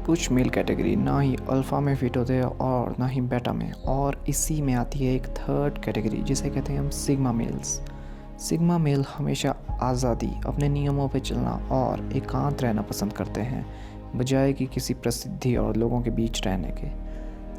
कुछ male category ना ही alpha में फिट होते हैं और ना ही बीटा में, और इसी में आती है एक थर्ड कैटेगरी जिसे कहते हैं हम सिग्मा मेल्स। सिग्मा मेल हमेशा आज़ादी, अपने नियमों पे चलना और एकांत रहना पसंद करते हैं, बजाय कि किसी प्रसिद्धि और लोगों के बीच रहने के।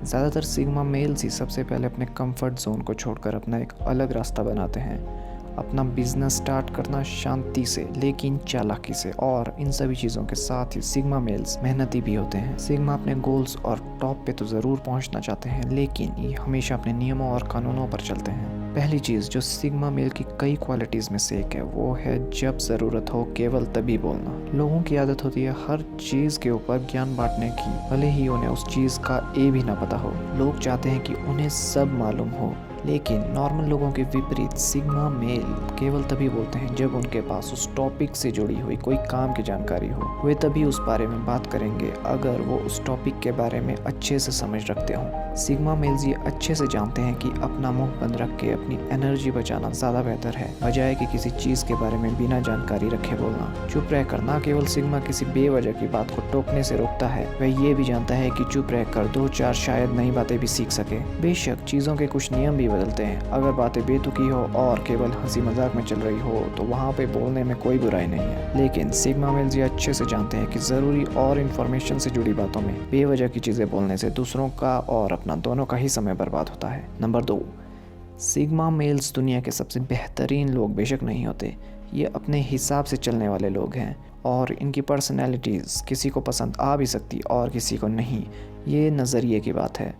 ज़्यादातर सिग्मा मेल्स ही सबसे पहले अपने कंफर्ट जोन को छोड़कर अपना एक अलग रास्ता बनाते हैं। अपना बिजनेस स्टार्ट करना शांति से लेकिन चालाकी से, और इन सभी चीज़ों के साथ ही सिग्मा मेल्स मेहनती भी होते हैं। सिग्मा अपने गोल्स और टॉप पे तो ज़रूर पहुंचना चाहते हैं, लेकिन ये हमेशा अपने नियमों और कानूनों पर चलते हैं। पहली चीज़ जो सिग्मा मेल की कई क्वालिटीज़ में से एक है, वो है जब ज़रूरत हो केवल तभी बोलना। लोगों की आदत होती है हर चीज़ के ऊपर ज्ञान बांटने की, भले ही उन्हें उस चीज़ का ए भी ना पता हो। लोग चाहते हैं कि उन्हें सब मालूम हो, लेकिन नॉर्मल लोगों के विपरीत सिग्मा मेल केवल तभी बोलते हैं जब उनके पास उस टॉपिक से जुड़ी हुई कोई काम की जानकारी हो। वे तभी उस बारे में बात करेंगे अगर वो उस टॉपिक के बारे में अच्छे से समझ रखते हों। सिग्मा मेल्स ये अच्छे से जानते हैं कि अपना मुंह बंद रख के अपनी एनर्जी बचाना ज़्यादा बेहतर है, बजाय कि किसी चीज़ के बारे में बिना जानकारी रखे बोलना। चुप रहकर ना केवल सिग्मा किसी बेवजह की बात को टोकने से रोकता है, वह ये भी जानता है कि चुप रहकर 2-4 शायद नई बातें भी सीख सके। बेशक चीज़ों के कुछ नियम भी बदलते हैं। अगर बातें बेतुकी हो और केवल हंसी मजाक में चल रही हो तो वहाँ पे बोलने में कोई बुराई नहीं है, लेकिन सिग्मा मेल्स ये अच्छे से जानते हैं कि ज़रूरी और इन्फॉर्मेशन से जुड़ी बातों में बेवजह की चीज़ें बोलने से दूसरों का और अपना दोनों का ही समय बर्बाद होता है। नंबर 2, सिग्मा मेल्स दुनिया के सबसे बेहतरीन लोग बेशक नहीं होते। ये अपने हिसाब से चलने वाले लोग हैं और इनकी पर्सनैलिटीज़ किसी को पसंद आ भी सकती और किसी को नहीं। ये नज़रिए की बात है।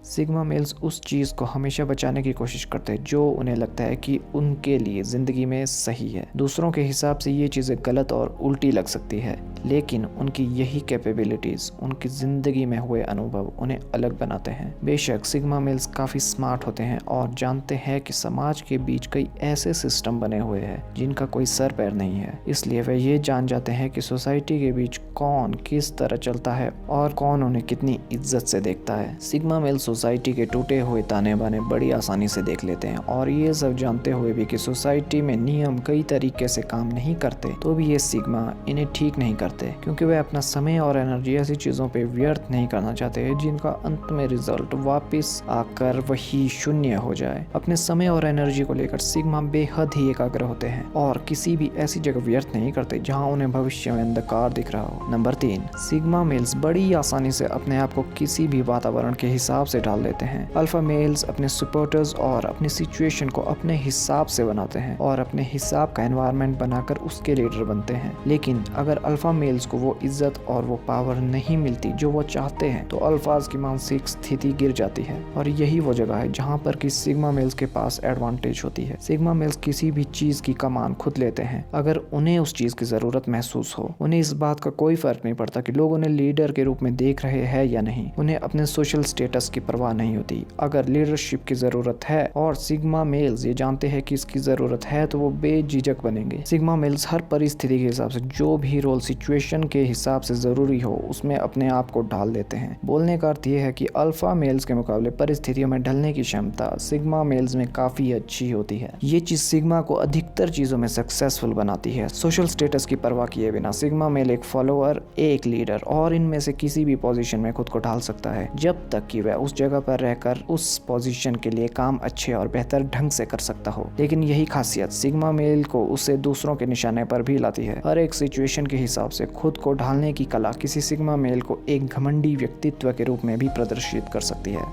सिग्मा मेल्स उस चीज़ को हमेशा बचाने की कोशिश करते हैं जो उन्हें लगता है कि उनके लिए ज़िंदगी में सही है। दूसरों के हिसाब से ये चीज़ें गलत और उल्टी लग सकती है, लेकिन उनकी यही कैपेबिलिटीज़, उनकी ज़िंदगी में हुए अनुभव उन्हें अलग बनाते हैं। बेशक सिग्मा मेल्स काफ़ी स्मार्ट होते हैं और जानते हैं कि समाज के बीच कई ऐसे सिस्टम बने हुए हैं जिनका कोई सर पैर नहीं है, इसलिए वे ये जान जाते हैं कि सोसाइटी के बीच कौन किस तरह चलता है और कौन उन्हें कितनी इज्जत से देखता है। सिग्मा मेल्स सोसाइटी के टूटे हुए ताने बाने बड़ी आसानी से देख लेते हैं, और ये सब जानते हुए भी कि सोसाइटी में नियम कई तरीके से काम नहीं करते, तो भी ये सिग्मा इन्हें ठीक नहीं करते, क्योंकि वे अपना समय और एनर्जी ऐसी चीज़ों पे व्यर्थ नहीं करना चाहते हैं जिनका अंत में रिजल्ट वापस आकर वही शून्य हो जाए। अपने समय और एनर्जी को लेकर सिग्मा बेहद ही एकाग्र होते हैं और किसी भी ऐसी जगह व्यर्थ नहीं करते जहाँ उन्हें भविष्य में अंधकार दिख रहा हो। नंबर 3, सिग्मा मेल्स बड़ी आसानी से अपने आप को किसी भी वातावरण के हिसाब से डाल देते हैं। अल्फा मेल्स अपने सपोर्टर्स और अपनी सिचुएशन को अपने हिसाब से बनाते हैं और अपने हिसाब का एनवायरनमेंट बनाकर उसके लीडर बनते हैं, लेकिन अगर अल्फा मेल्स को वो इज्जत और वो पावर नहीं मिलती जो वो चाहते हैं तो अल्फाज की मानसिक स्थिति गिर जाती है, और यही वो जगह है जहाँ पर कि सिग्मा मेल्स के पास एडवांटेज होती है। सिग्मा मेल्स किसी भी चीज़ की कमान खुद लेते हैं अगर उन्हें उस चीज़ की ज़रूरत महसूस हो। उन्हें इस बात का कोई फर्क नहीं पड़ता कि लोग उन्हें लीडर के रूप में देख रहे हैं या नहीं। उन्हें अपने सोशल स्टेटस की परवाह नहीं होती। अगर लीडरशिप की ज़रूरत है और सिग्मा मेल्स ये जानते हैं कि इसकी ज़रूरत है तो वो बेझिझक बनेंगे। सिग्मा मेल्स हर परिस्थिति के हिसाब से जो भी रोल सिचुएशन के हिसाब से ज़रूरी हो उसमें अपने आप को ढाल देते हैं। बोलने का अर्थ ये है कि अल्फा मेल्स के मुकाबले परिस्थितियों में ढलने की क्षमता सिग्मा मेल्स में काफ़ी अच्छी होती है। ये चीज़ सिग्मा को अधिकतर चीज़ों में सक्सेसफुल बनाती है। सोशल स्टेटस की परवाह किए बिना सिग्मा मेल एक फॉलोअर, एक लीडर और इनमें से किसी भी पोजीशन में खुद को ढाल सकता है, जब तक कि वह उस जगह पर रहकर उस पोजीशन के लिए काम अच्छे और बेहतर ढंग से कर सकता हो। लेकिन यही खासियत सिग्मा मेल को उसे दूसरों के निशाने पर भी लाती है। हर एक सिचुएशन के हिसाब से खुद को ढालने की कला किसी सिग्मा मेल को एक घमंडी व्यक्तित्व के रूप में भी प्रदर्शित कर सकती है।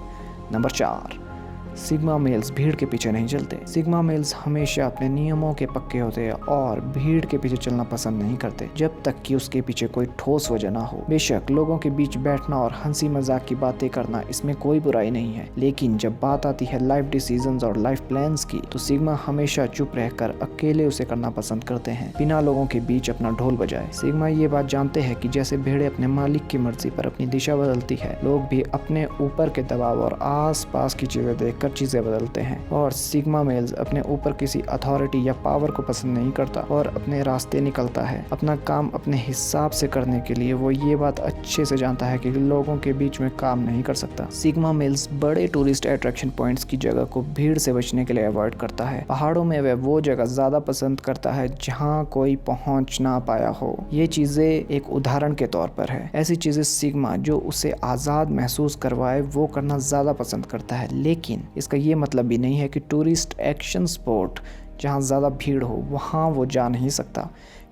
नंबर 4, सिग्मा मेल्स भीड़ के पीछे नहीं चलते। सिग्मा मेल्स हमेशा अपने नियमों के पक्के होते हैं और भीड़ के पीछे चलना पसंद नहीं करते जब तक कि उसके पीछे कोई ठोस वजह ना हो। बेशक लोगों के बीच बैठना और हंसी मजाक की बातें करना इसमें कोई बुराई नहीं है, लेकिन जब बात आती है लाइफ डिसीजंस और लाइफ प्लान्स की तो सिग्मा हमेशा चुप रहकर अकेले उसे करना पसंद करते हैं, बिना लोगों के बीच अपना ढोल बजाए। सिग्मा ये बात जानते हैं कि जैसे भेड़ें अपने मालिक की मर्जी पर अपनी दिशा बदलती है, लोग भी अपने ऊपर के दबाव और आस पास की चीजें देख देखकर चीज़ें बदलते हैं। और सिग्मा मेल्स अपने ऊपर किसी अथॉरिटी या पावर को पसंद नहीं करता और अपने रास्ते निकलता है। अपना काम अपने हिसाब से करने के लिए वो ये बात अच्छे से जानता है कि लोगों के बीच में काम नहीं कर सकता। सिग्मा मेल्स बड़े टूरिस्ट अट्रैक्शन पॉइंट्स की जगह को भीड़ से बचने के लिए अवॉइड करता है। पहाड़ों में वह वो जगह ज़्यादा पसंद करता है जहाँ कोई पहुँच ना पाया हो। ये चीज़ें एक उदाहरण के तौर पर है। ऐसी चीज़ें सिग्मा जो उसे आज़ाद महसूस करवाए वो करना ज़्यादा पसंद करता है, लेकिन इसका ये मतलब भी नहीं है कि टूरिस्ट एक्शन स्पॉट जहाँ ज़्यादा भीड़ हो वहाँ वो जा नहीं सकता,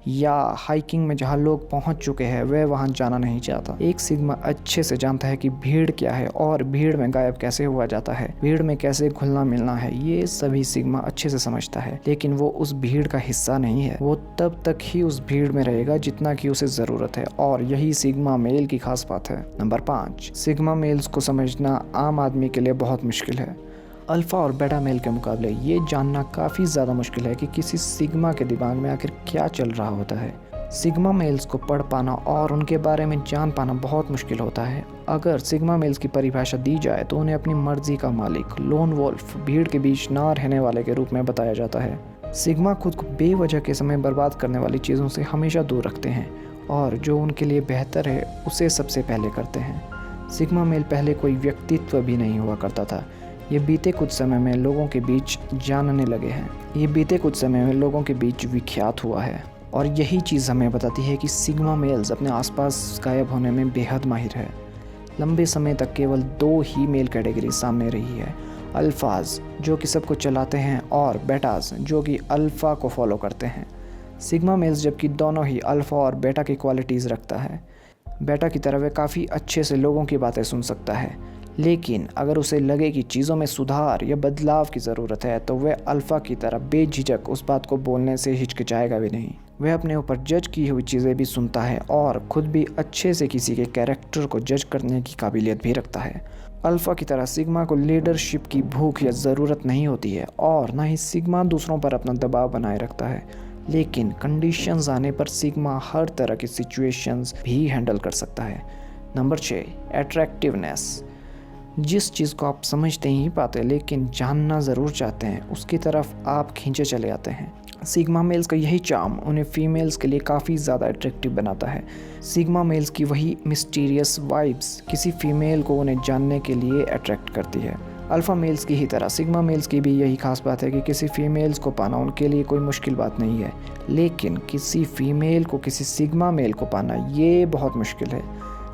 या हाइकिंग में जहाँ लोग पहुँच चुके हैं वह वहाँ जाना नहीं चाहता। एक सिग्मा अच्छे से जानता है कि भीड़ क्या है और भीड़ में गायब कैसे हुआ जाता है, भीड़ में कैसे घुलना मिलना है। ये सभी सिग्मा अच्छे से समझता है, लेकिन वो उस भीड़ का हिस्सा नहीं है। वो तब तक ही उस भीड़ में रहेगा जितना कि उसे ज़रूरत है, और यही सिग्मा मेल की खास बात है। नंबर 5, सिग्मा मेल्स को समझना आम आदमी के लिए बहुत मुश्किल है। अल्फ़ा और बेटा मेल के मुकाबले ये जानना काफ़ी ज़्यादा मुश्किल है कि किसी सिग्मा के दिमाग में आखिर क्या चल रहा होता है। सिग्मा मेल्स को पढ़ पाना और उनके बारे में जान पाना बहुत मुश्किल होता है। अगर सिग्मा मेल्स की परिभाषा दी जाए तो उन्हें अपनी मर्जी का मालिक, लोन वोल्फ, भीड़ के बीच ना रहने वाले के रूप में बताया जाता है। सिग्मा खुद को बेवजह के समय बर्बाद करने वाली चीज़ों से हमेशा दूर रखते हैं और जो उनके लिए बेहतर है उसे सबसे पहले करते हैं। सिग्मा मेल पहले कोई व्यक्तित्व भी नहीं हुआ करता था। ये बीते कुछ समय में लोगों के बीच जानने लगे हैं। ये बीते कुछ समय में लोगों के बीच विख्यात हुआ है, और यही चीज़ हमें बताती है कि सिग्मा मेल्स अपने आसपास गायब होने में बेहद माहिर है। लंबे समय तक केवल 2 ही मेल कैटेगरी सामने रही है, अल्फाज जो कि सबको चलाते हैं और बेटाज जो कि अल्फ़ा को फॉलो करते हैं। सिग्मा मेल्स जबकि दोनों ही अल्फ़ा और बेटा की क्वालिटीज़ रखता है। बेटा की तरह वह काफ़ी अच्छे से लोगों की बातें सुन सकता है, लेकिन अगर उसे लगे कि चीज़ों में सुधार या बदलाव की ज़रूरत है तो वह अल्फ़ा की तरह बेझिझक उस बात को बोलने से हिचकिचाएगा भी नहीं। वह अपने ऊपर जज की हुई चीज़ें भी सुनता है और खुद भी अच्छे से किसी के कैरेक्टर को जज करने की काबिलियत भी रखता है। अल्फ़ा की तरह सिग्मा को लीडरशिप की भूख या ज़रूरत नहीं होती है, और ना ही सिग्मा दूसरों पर अपना दबाव बनाए रखता है, लेकिन कंडीशंस आने पर सिग्मा हर तरह की सिचुएशंस भी हैंडल कर सकता है। Number 6, attractiveness. जिस चीज़ को आप समझते ही पाते लेकिन जानना ज़रूर चाहते हैं उसकी तरफ आप खींचे चले आते हैं। सिग्मा मेल्स का यही चार्म उन्हें फीमेल्स के लिए काफ़ी ज़्यादा अट्रैक्टिव बनाता है। सिग्मा मेल्स की वही मिस्टीरियस वाइब्स किसी फीमेल को उन्हें जानने के लिए अट्रैक्ट करती है। अल्फ़ा मेल्स की ही तरह सिग्मा मेल्स की भी यही खास बात है कि किसी फीमेल्स को पाना उनके लिए कोई मुश्किल बात नहीं है, लेकिन किसी फीमेल को किसी सिग्मा मेल को पाना ये बहुत मुश्किल है।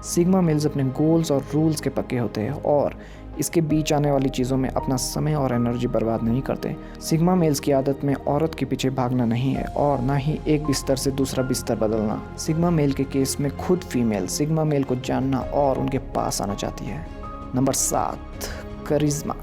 सिग्मा मेल्स अपने गोल्स और रूल्स के पक्के होते हैं और इसके बीच आने वाली चीज़ों में अपना समय और एनर्जी बर्बाद नहीं करते। सिग्मा मेल्स की आदत में औरत के पीछे भागना नहीं है और ना ही एक बिस्तर से दूसरा बिस्तर बदलना। सिग्मा मेल के केस में खुद फीमेल सिग्मा मेल को जानना और उनके पास आना चाहती है। नंबर 7, करिश्मा।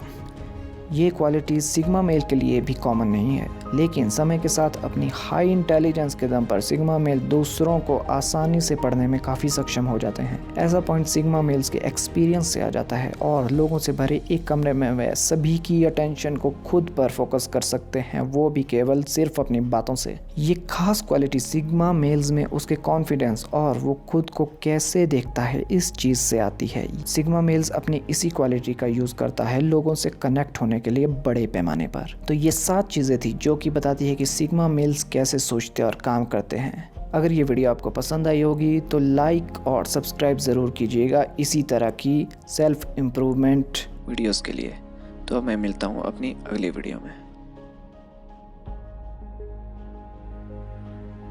ये क्वालिटी सिग्मा मेल के लिए भी कॉमन नहीं है, लेकिन समय के साथ अपनी हाई इंटेलिजेंस के दम पर सिग्मा मेल दूसरों को आसानी से पढ़ने में काफ़ी सक्षम हो जाते हैं। ऐसा पॉइंट सिग्मा मेल्स के एक्सपीरियंस से आ जाता है और लोगों से भरे एक कमरे में वह सभी की अटेंशन को खुद पर फोकस कर सकते हैं, वो भी केवल सिर्फ अपनी बातों से। ये खास क्वालिटी सिग्मा मेल्स में उसके कॉन्फिडेंस और वो खुद को कैसे देखता है इस चीज़ से आती है। सिग्मा मेल्स अपनी इसी क्वालिटी का यूज़ करता है लोगों से कनेक्ट होने के लिए बड़े पैमाने पर। तो ये 7 चीज़ें थी जो कि बताती है कि सिग्मा मेल्स कैसे सोचते और काम करते हैं। अगर ये वीडियो आपको पसंद आई होगी तो लाइक और सब्सक्राइब ज़रूर कीजिएगा इसी तरह की सेल्फ इम्प्रूवमेंट वीडियोस के लिए। तो अब मैं मिलता हूँ अपनी अगली वीडियो में।